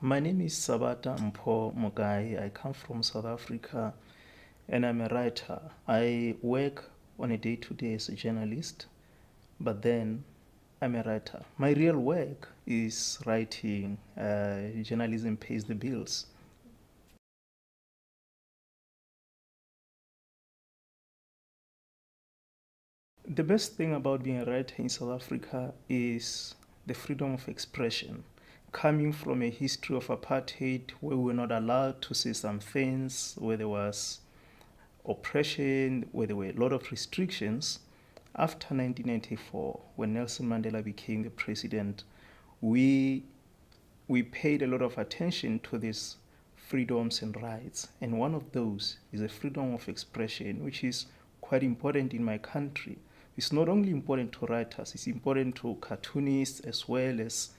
My name is Sabata mpho MOKAE. I come from South Africa and I'm a writer. I work on a day-to-day as a journalist, but then I'm a writer. My real work is writing. Journalism pays the bills. The best thing about being a writer in South Africa is the freedom of expression. Coming from a history of apartheid where we were not allowed to say some things, where there was oppression, where there were a lot of restrictions. After 1994, when Nelson Mandela became the president, we we paid a lot of attention to these freedoms and rights. And one of those is the freedom of expression, which is quite important in my country. It's not only important to writers, it's important to cartoonists as well as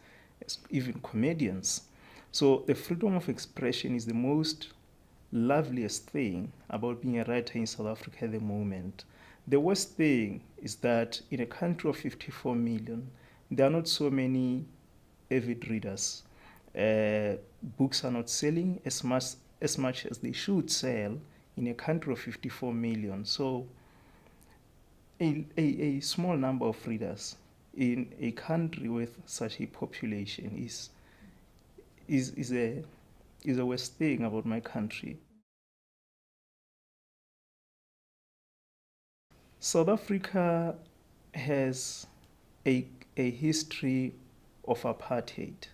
even comedians. So the freedom of expression is the most loveliest thing about being a writer in South Africa at the moment. The worst thing is that in a country of 54 million, there are not so many avid readers. Uh, Books are not selling as much as they should sell in a country of 54 million. So a small number of readers in a country with such a population is, is, a, is a worst thing about my country. South Africa has a history of apartheid.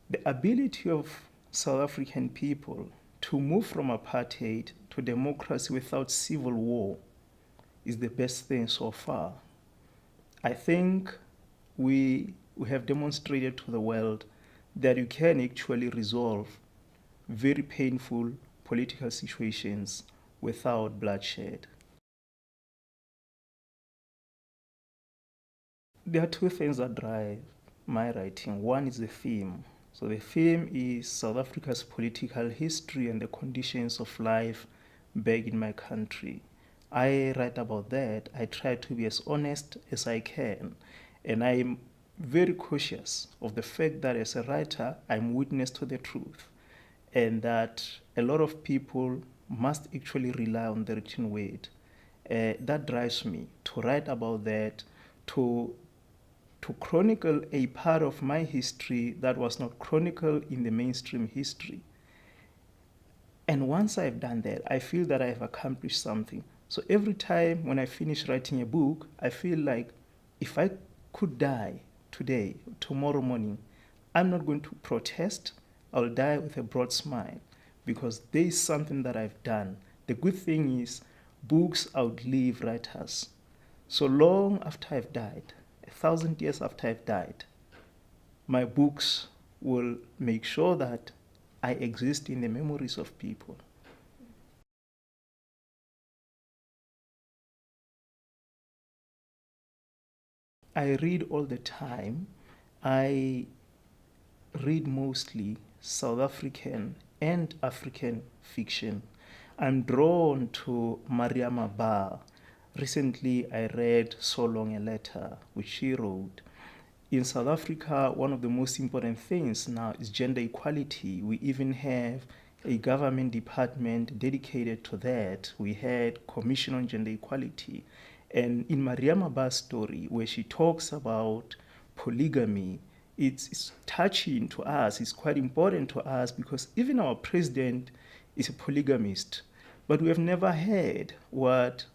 The ability of South African people to move from apartheid to democracy without civil war is the best thing so far. I think we have demonstrated to the world that you can actually resolve very painful political situations without bloodshed. There are two things that drive my writing. One is the theme. So the theme is South Africa's political history and the conditions of life back in my country. I write about that. I try to be as honest as I can. And I'm very cautious of the fact that as a writer, I'm witness to the truth. And that a lot of people must actually rely on the written word. That drives me to write about that, to chronicle a part of my history that was not chronicled in the mainstream history. And once I've done that, I feel that I've accomplished something. So every time when I finish writing a book, I feel like if I could die today, tomorrow morning, I'm not going to protest. I'll die with a broad smile because there is something that I've done. The good thing is, books outlive writers. So long after I've died, 1,000 years after I've died, my books will make sure that I exist in the memories of people. I read all the time. I read mostly South African and African fiction. I'm drawn to Mariama Ba. Recently, I read So Long a Letter, which she wrote. In South Africa, one of the most important things now is gender equality. We even have a government department dedicated to that. We had Commission on Gender Equality. And in Mariama Ba's story, where she talks about polygamy, it's touching to us, it's quite important to us because even our president is a polygamist. But we have never heard what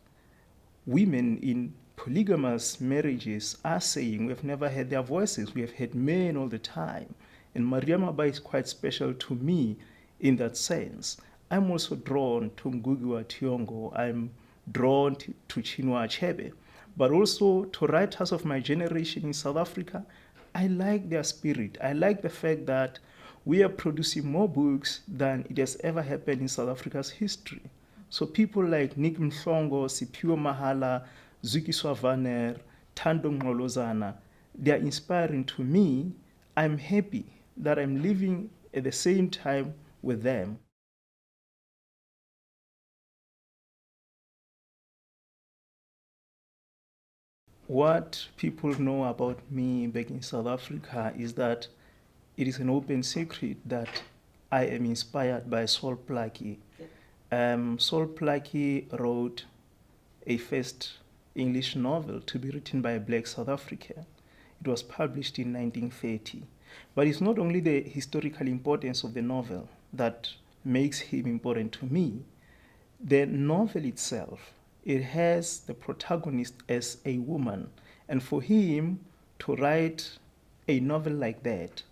women in polygamous marriages are saying. We've never heard their voices. We have heard men all the time. And Mariam Abba is quite special to me in that sense. I'm also drawn to Ngugi wa Thiong'o. I'm drawn to Chinua Achebe, but also to writers of my generation in South Africa. I like their spirit. I like the fact that we are producing more books than it has ever happened in South Africa's history. So people like Nick Mhlongo, Siphiwe Mahala, Zukiswa Vaner, Thando Ngqolozana, they are inspiring to me. I'm happy that I'm living at the same time with them. What people know about me back in South Africa is that it is an open secret that I am inspired by Sol Plaatje. Sol Plaatje wrote a first English novel to be written by a black South African. It was published in 1930. But it's not only the historical importance of the novel that makes him important to me. The novel itself, it has the protagonist as a woman. And for him to write a novel like that,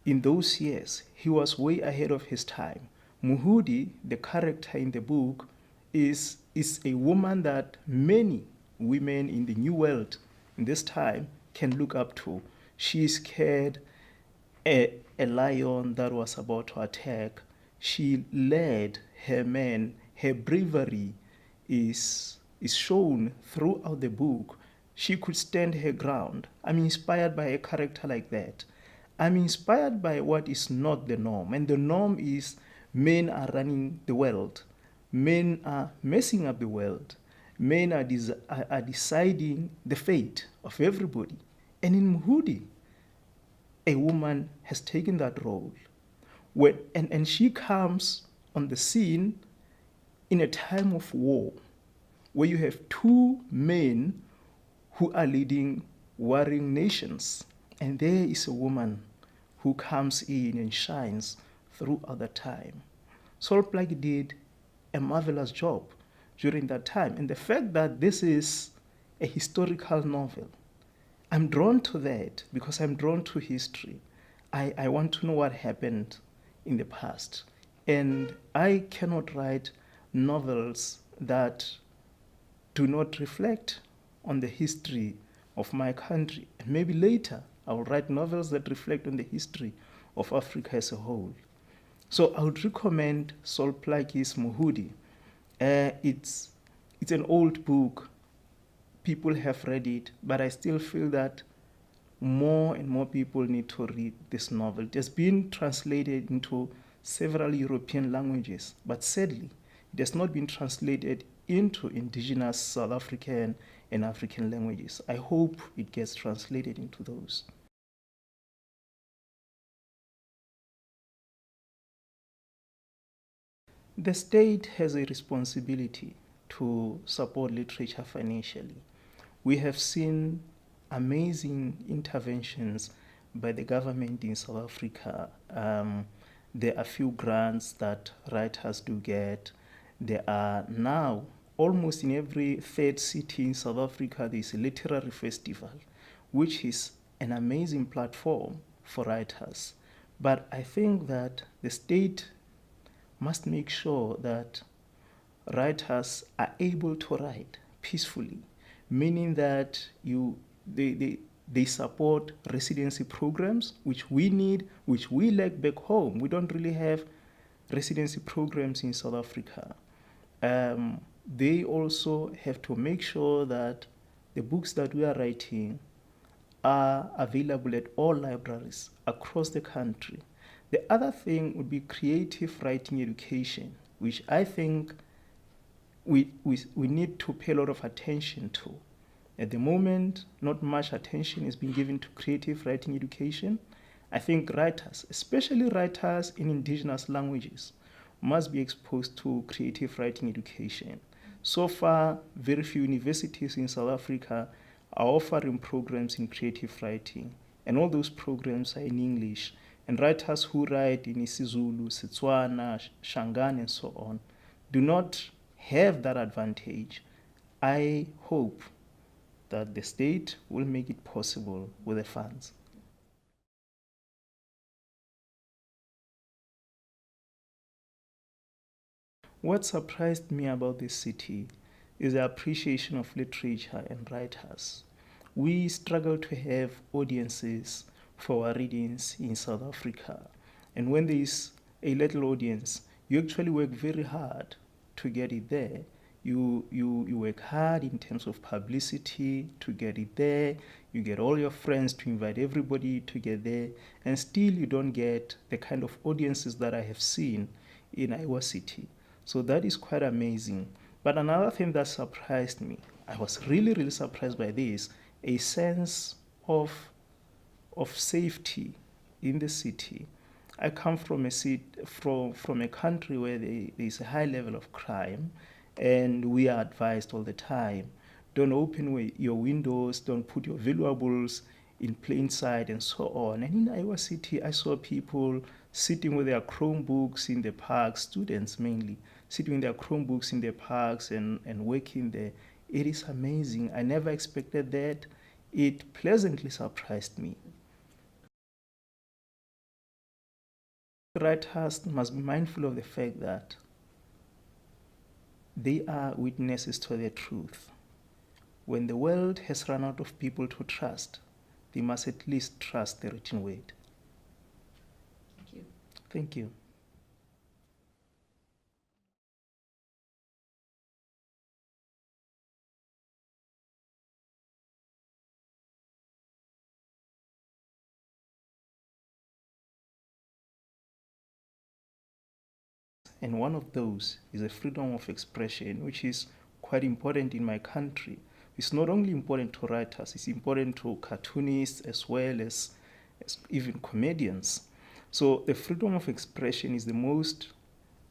in those years, he was way ahead of his time. Muhudi, the character in the book, is a woman that many women in the New World in this time can look up to. She scared a lion that was about to attack. She led her men. Her bravery is shown throughout the book. She could stand her ground. I'm inspired by a character like that. I'm inspired by what is not the norm. And the norm is men are running the world. Men are messing up the world. Men are deciding the fate of everybody. And in Muhudi, a woman has taken that role. And she comes on the scene in a time of war where you have two men who are leading warring nations. And there is a woman who comes in and shines throughout the time. Sol Plaatje did a marvelous job during that time. And the fact that this is a historical novel, I'm drawn to that because I'm drawn to history. I want to know what happened in the past. And I cannot write novels that do not reflect on the history of my country. And maybe later I will write novels that reflect on the history of Africa as a whole. So I would recommend Sol Plaatje's Muhudi. It's an old book. People have read it, but I still feel that more and more people need to read this novel. It has been translated into several European languages, but sadly, it has not been translated into indigenous South African and African languages. I hope it gets translated into those. The state has a responsibility to support literature financially. We have seen amazing interventions by the government in South Africa. There are few grants that writers do get. There are now, almost in every third city in South Africa, there is a literary festival, which is an amazing platform for writers. But I think that the state must make sure that writers are able to write peacefully, meaning that they support residency programs, which we need, which we lack back home. We don't really have residency programs in South Africa. They also have to make sure that the books that we are writing are available at all libraries across the country. The other thing would be creative writing education, which I think we need to pay a lot of attention to. At the moment, not much attention is being given to creative writing education. I think writers, especially writers in indigenous languages, must be exposed to creative writing education. So far, very few universities in South Africa are offering programs in creative writing, and all those programs are in English. And writers who write in isiZulu, Setswana, Shangaan, and so on do not have that advantage. I hope that the state will make it possible with the funds. What surprised me about this city is the appreciation of literature and writers. We struggle to have audiences for our readings in South Africa. And when there is a little audience, you actually work very hard to get it there. You work hard in terms of publicity to get it there. You get all your friends to invite everybody to get there. And still you don't get the kind of audiences that I have seen in Iowa City. So that is quite amazing. But another thing that surprised me, I was really, really surprised by this, a sense of safety in the city. I come from from a country where there is a high level of crime, and we are advised all the time, don't open your windows, don't put your valuables in plain sight, and so on. And in Iowa City, I saw people sitting with their Chromebooks in the parks, students mainly, sitting with their Chromebooks in the parks and working there. It is amazing. I never expected that. It pleasantly surprised me. Writers must be mindful of the fact that they are witnesses to the truth. When the world has run out of people to trust, they must at least trust the written word. Thank you. Thank you. And one of those is the freedom of expression, which is quite important in my country. It's not only important to writers, it's important to cartoonists as well as even comedians. So the freedom of expression is the most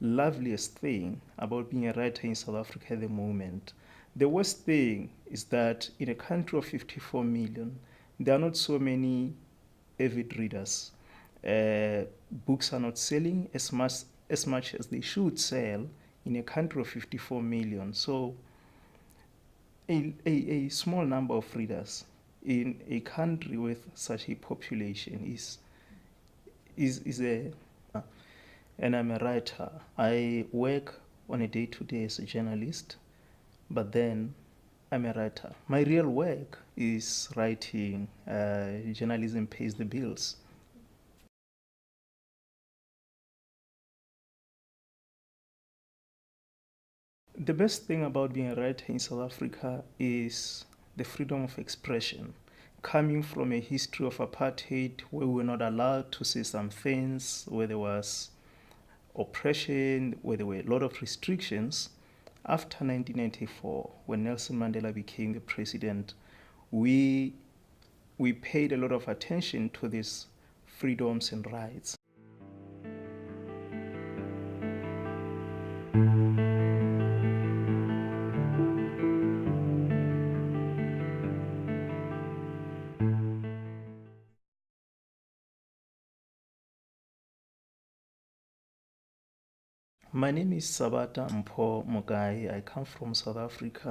loveliest thing about being a writer in South Africa at the moment. The worst thing is that in a country of 54 million, there are not so many avid readers. Books are not selling as much as they should sell in a country of 54 million. So a small number of readers in a country with such a population is a and I'm a writer. I work on a day-to-day as a journalist, but then I'm a writer. My real work is writing. Journalism pays the bills. The best thing about being a writer in South Africa is the freedom of expression. Coming from a history of apartheid where we were not allowed to say some things, where there was oppression, where there were a lot of restrictions, after 1994, when Nelson Mandela became the president, we, we paid a lot of attention to these freedoms and rights. My name is Sabata mpho MOKAE. I come from South Africa.